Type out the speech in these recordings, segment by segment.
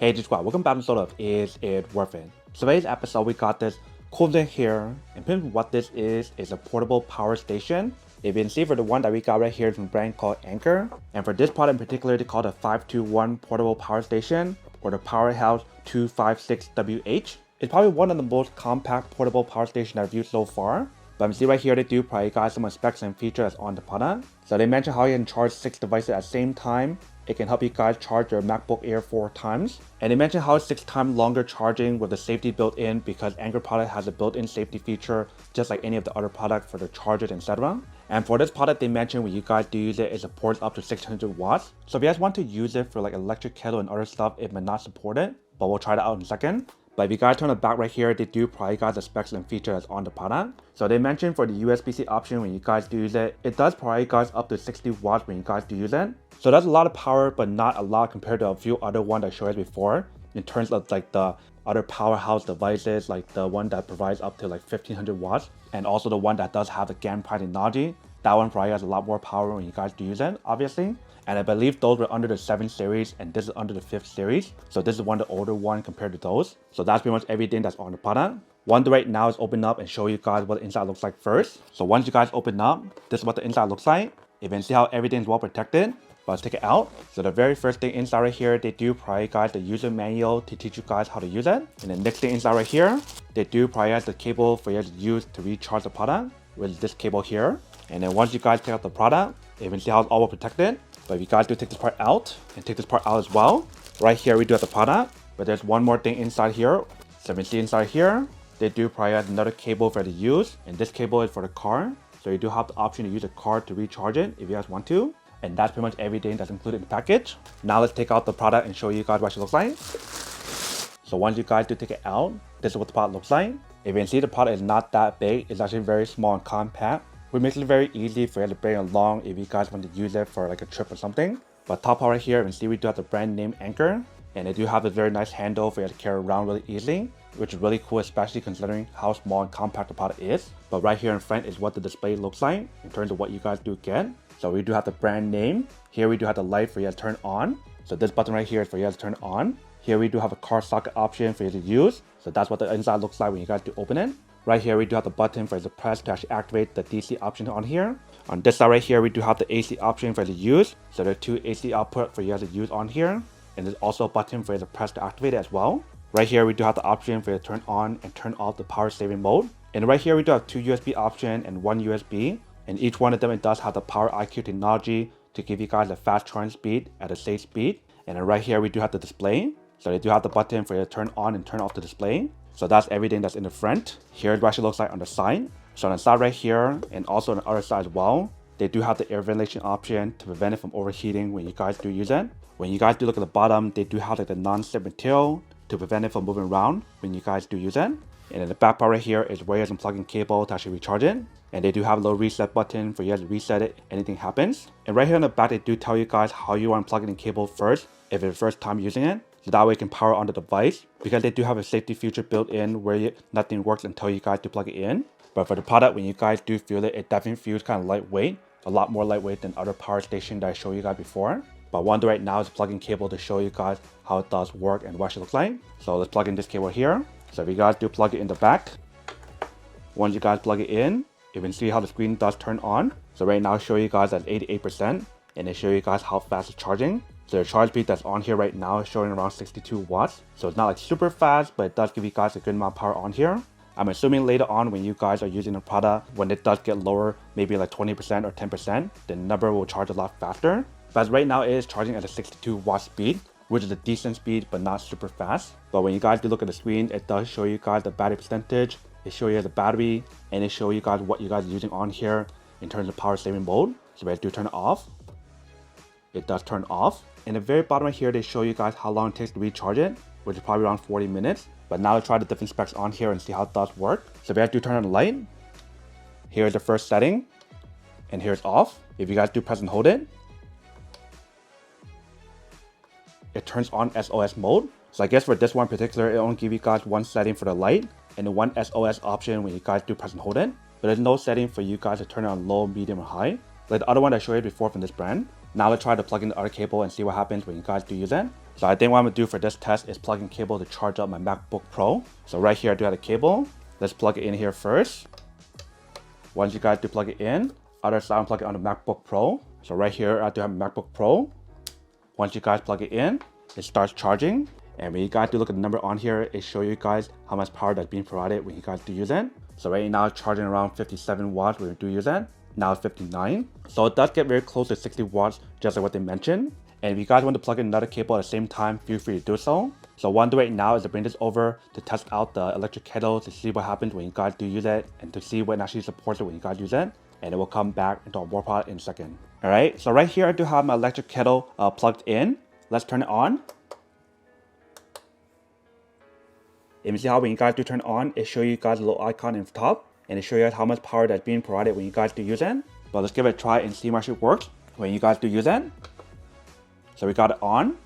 Hey G Squad, welcome back to episode of Is It Worth It? So today's episode we got this cool thing here, and pretty much what this is a portable power station. If you can see for the one that we got right here from a brand called Anker, and for this product in particular they call it the 521 portable power station, or the Powerhouse 256WH. It's probably one of the most compact portable power stations I've used so far. But you see right here they do probably got some specs and features on the product. So they mention how you can charge 6 devices at the same time. It can help you guys charge your MacBook Air 4 times. And they mention how it's 6 times longer charging with the safety built in, because Anker product has a built-in safety feature just like any of the other products for the chargers, etc. And for this product they mentioned when you guys do use it, it supports up to 600 watts. So if you guys want to use it for like electric kettle and other stuff, it might not support it, but we'll try that out in a second. But if you guys turn the back right here, they do probably got the specs and features on the product. So they mentioned for the USB-C option when you guys do use it, it does probably guys up to 60 watts when you guys do use it. So that's a lot of power, but not a lot compared to a few other ones I showed you before. In terms of like the other powerhouse devices, like the one that provides up to like 1500 watts, and also the one that does have the GaN Prime technology. That one probably has a lot more power when you guys do use it, obviously. And I believe those were under the 7 series, and this is under the 5th series. So this is one of the older one compared to those. So that's pretty much everything that's on the product. One right now is open up and show you guys what the inside looks like first. So once you guys open up, this is what the inside looks like. You can see how everything's well protected. But let's take it out. So the very first thing inside right here, they do provide guys the user manual to teach you guys how to use it. And the next thing inside right here, they do provide the cable for you to use to recharge the product with this cable here. And then once you guys take out the product, you can see how it's all well protected. But if you guys do take this part out and take this part out as well, right here we do have the product, but there's one more thing inside here. So you can see inside here, they do provide another cable for you to use, and this cable is for the car. So you do have the option to use a car to recharge it if you guys want to. And that's pretty much everything that's included in the package. Now let's take out the product and show you guys what it looks like. So once you guys do take it out, this is what the product looks like. If you can see, the product is not that big, it's actually very small and compact, which makes it very easy for you to bring along if you guys want to use it for like a trip or something. But top part right here, you can see we do have the brand name Anker, and they do have a very nice handle for you to carry around really easily, which is really cool, especially considering how small and compact the product is. But right here in front is what the display looks like in terms of what you guys do get. So we do have the brand name. Here we do have the light for you to turn on. So this button right here is for you to turn on. Here we do have a car socket option for you to use. So that's what the inside looks like when you guys do open it. Right here we do have the button for you to press to actually activate the DC option on here. On this side right here we do have the AC option for you to use. So there are 2 AC output for you to use on here. And there's also a button for you to press to activate it as well. Right here we do have the option for you to turn on and turn off the power saving mode. And right here we do have 2 USB options and 1 USB. And each one of them, it does have the Power IQ technology to give you guys a fast charging speed at a safe speed. And then right here we do have the display. So they do have the button for you to turn on and turn off the display. So that's everything that's in the front. Here's what it looks like on the side. So on the side right here, and also on the other side as well, they do have the air ventilation option to prevent it from overheating when you guys do use it. When you guys do look at the bottom, they do have like the non-slip material to prevent it from moving around when you guys do use it. And then the back part right here is where you can plug in cable to actually recharge it. And they do have a little reset button for you guys to reset it if anything happens. And right here on the back, they do tell you guys how you want to plug in cable first if it's the first time using it. So that way you can power on the device, because they do have a safety feature built in where nothing works until you guys do plug it in. But for the product, when you guys do feel it, it definitely feels kind of lightweight, a lot more lightweight than other power stations that I showed you guys before. But one right now is plugging cable to show you guys how it does work and what it looks like. So let's plug in this cable here. So if you guys do plug it in the back, once you guys plug it in, you can see how the screen does turn on. So right now I show you guys at 88%, and they show you guys how fast it's charging. So the charge speed that's on here right now is showing around 62 watts. So it's not like super fast, but it does give you guys a good amount of power on here. I'm assuming later on when you guys are using the product, when it does get lower, maybe like 20% or 10%, the number will charge a lot faster. But right now it is charging at a 62 watt speed, which is a decent speed, but not super fast. But when you guys do look at the screen, it does show you guys the battery percentage. It shows you the battery, and it shows you guys what you guys are using on here in terms of power saving mode. So if I do turn it off, it does turn off. In the very bottom right here, they show you guys how long it takes to recharge it, which is probably around 40 minutes. But now let's try the different specs on here and see how it does work. So if I do turn on the light, here's the first setting, and here's off. If you guys do press and hold it, it turns on SOS mode. So I guess for this one in particular, it only gives you guys one setting for the light and the one SOS option when you guys do press and hold it. But there's no setting for you guys to turn it on low, medium, or high, like the other one I showed you before from this brand. Now let's try to plug in the other cable and see what happens when you guys do use it. So I think what I'm gonna do for this test is plug in cable to charge up my MacBook Pro. So right here I do have a cable. Let's plug it in here first. Once you guys do plug it in, other side I'm plugging on the MacBook Pro. So right here I do have a MacBook Pro. Once you guys plug it in, it starts charging. And when you guys do look at the number on here, it shows you guys how much power that's being provided when you guys do use it. So right now it's charging around 57 watts when you do use it. Now it's 59. So it does get very close to 60 watts, just like what they mentioned. And if you guys want to plug in another cable at the same time, feel free to do so. So what I'm doing right now is to bring this over to test out the electric kettle to see what happens when you guys do use it and to see what actually supports it when you guys use it. And it will come back into our war pot in a second. Alright, so right here I do have my electric kettle plugged in. Let's turn it on. And you see how when you guys do turn it on, it shows you guys a little icon in the top. And it shows you guys how much power that's being provided when you guys do use it. But let's give it a try and see how much it works when you guys do use it. So we got it on.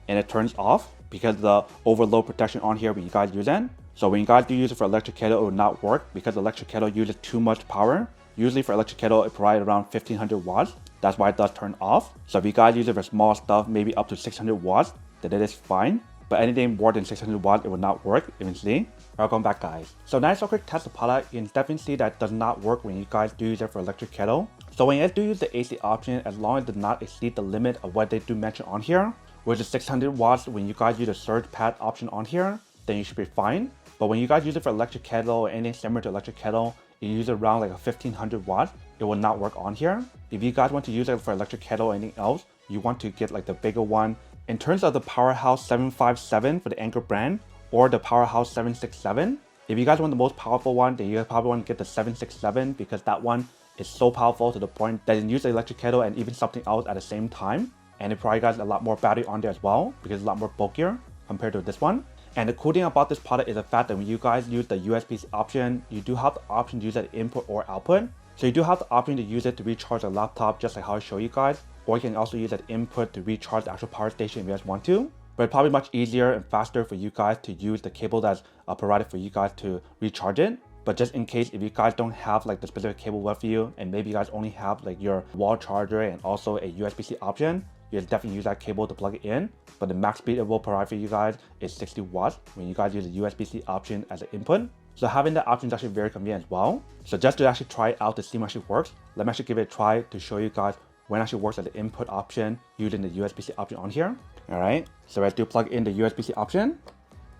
And it turns off because the overload protection on here when you guys use it. So when you guys do use it for electric kettle, it will not work because the electric kettle uses too much power. Usually for electric kettle, it provides around 1500 watts. That's why it does turn off. So if you guys use it for small stuff, maybe up to 600 watts, then it is fine. But anything more than 600 watts, it will not work eventually. Welcome back, guys. So now it's a quick test of product. You can definitely see that it does not work when you guys do use it for electric kettle. So when you guys do use the AC option, as long as it does not exceed the limit of what they do mention on here, which is 600 watts when you guys use the surge pad option on here, then you should be fine. But when you guys use it for electric kettle or anything similar to electric kettle, you use it around like a 1500 watts, it will not work on here. If you guys want to use it for electric kettle or anything else, you want to get like the bigger one. In terms of the Powerhouse 757 for the Anker brand or the Powerhouse 767, if you guys want the most powerful one, then you guys probably want to get the 767 because that one is so powerful to the point that you can use the electric kettle and even something else at the same time. And it probably got a lot more battery on there as well because it's a lot more bulkier compared to this one. And the cool thing about this product is the fact that when you guys use the USB-C option, you do have the option to use it input or output. So you do have the option to use it to recharge a laptop just like how I show you guys. Or you can also use that input to recharge the actual power station if you guys want to. But it's probably much easier and faster for you guys to use the cable that's provided for you guys to recharge it. But just in case if you guys don't have like the specific cable with you and maybe you guys only have like your wall charger and also a USB-C option, you definitely use that cable to plug it in. But the max speed it will provide for you guys is 60 watts when you guys use the USB-C option as an input. So having that option is actually very convenient as well. So just to actually try it out to see how it works, let me actually give it a try to show you guys when it actually works as the input option using the USB-C option on here. Alright, so I do plug in the USB-C option.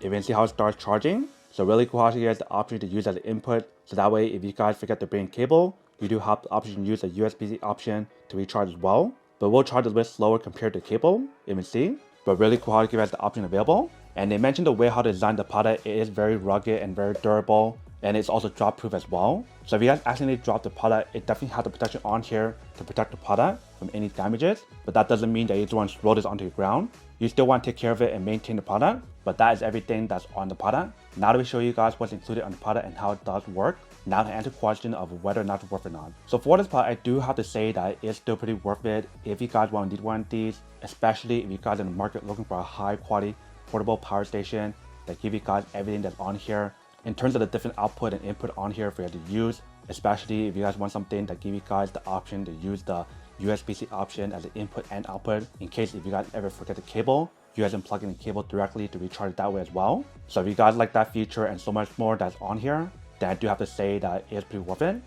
You can see how it starts charging. So really cool how you guys the option to use as an input. So that way if you guys forget to bring cable, you do have the option to use the USB-C option to recharge as well. But we'll charge a bit slower compared to cable, you can see. But really cool how you guys the option available. And they mentioned the way how to design the product, it is very rugged and very durable. And it's also drop proof as well. So if you guys accidentally drop the product, it definitely has the protection on here to protect the product from any damages. But that doesn't mean that you just want to throw this onto the ground. You still want to take care of it and maintain the product. But that is everything that's on the product. Now that we show you guys what's included on the product and how it does work, now to answer the question of whether or not it's worth it or not. So for this product, I do have to say that it's still pretty worth it if you guys want to need one of these, especially if you guys are in the market looking for a high quality portable power station that give you guys everything that's on here in terms of the different output and input on here for you to use, especially if you guys want something that give you guys the option to use the USB-C option as an input and output in case if you guys ever forget the cable, you guys can plug in the cable directly to recharge it that way as well. So if you guys like that feature and so much more that's on here, then I do have to say that it's pretty worth it.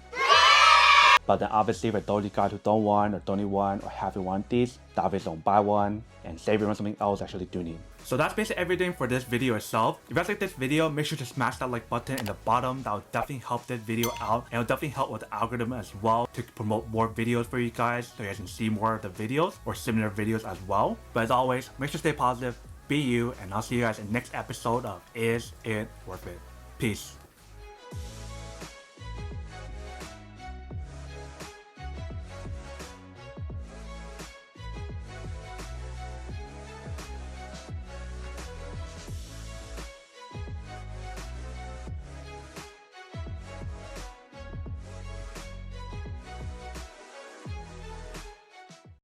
But then obviously for those of you guys who don't want or don't need one or haven't want these, then obviously don't buy one and save it on something else you actually do need. So that's basically everything for this video itself. If you guys like this video, make sure to smash that like button in the bottom. That will definitely help this video out and it will definitely help with the algorithm as well to promote more videos for you guys so you guys can see more of the videos or similar videos as well. But as always, make sure to stay positive, be you, and I'll see you guys in the next episode of Is It Worth It? Peace.